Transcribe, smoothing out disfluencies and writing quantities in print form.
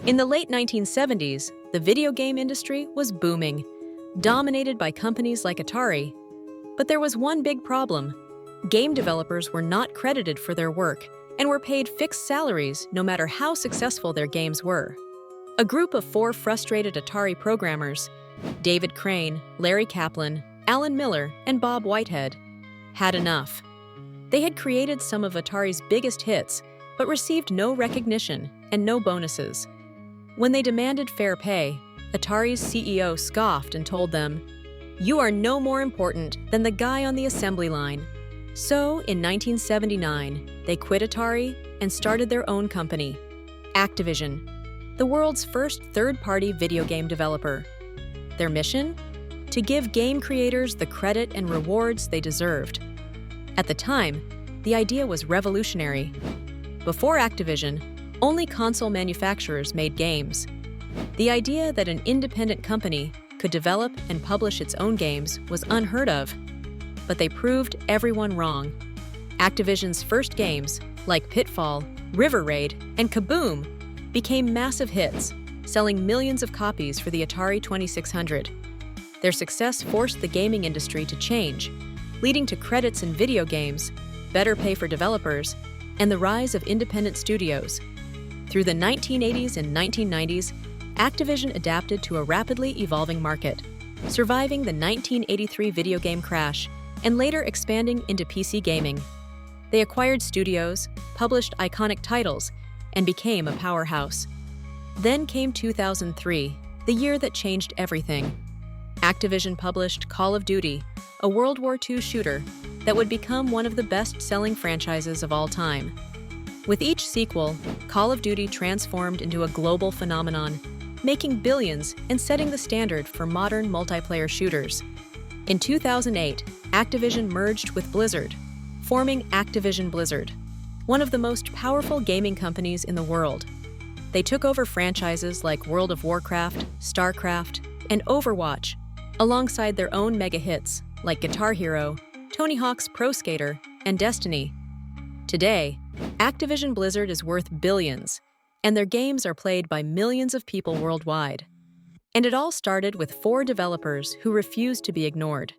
In the late 1970s, the video game industry was booming, dominated by companies like Atari. But there was one big problem. Game developers were not credited for their work and were paid fixed salaries no matter how successful their games were. A group of 4 frustrated Atari programmers, David Crane, Larry Kaplan, Alan Miller, and Bob Whitehead, had enough. They had created some of Atari's biggest hits, but received no recognition and no bonuses. When they demanded fair pay, Atari's CEO scoffed and told them, "You are no more important than the guy on the assembly line." So, in 1979, they quit Atari and started their own company, Activision, the world's first third-party video game developer. Their mission? To give game creators the credit and rewards they deserved. At the time, the idea was revolutionary. Before Activision, only console manufacturers made games. The idea that an independent company could develop and publish its own games was unheard of. But they proved everyone wrong. Activision's first games, like Pitfall, River Raid, and Kaboom, became massive hits, selling millions of copies for the Atari 2600. Their success forced the gaming industry to change, leading to credits in video games, better pay for developers, and the rise of independent studios. Through the 1980s and 1990s, Activision adapted to a rapidly evolving market, surviving the 1983 video game crash and later expanding into PC gaming. They acquired studios, published iconic titles, and became a powerhouse. Then came 2003, the year that changed everything. Activision published Call of Duty, a World War II shooter that would become one of the best-selling franchises of all time. With each sequel, Call of Duty transformed into a global phenomenon, making billions and setting the standard for modern multiplayer shooters. In 2008, Activision merged with Blizzard, forming Activision Blizzard, one of the most powerful gaming companies in the world. They took over franchises like World of Warcraft, StarCraft, and Overwatch, alongside their own mega hits like Guitar Hero, Tony Hawk's Pro Skater, and Destiny. Today, Activision Blizzard is worth billions, and their games are played by millions of people worldwide. And it all started with 4 developers who refused to be ignored.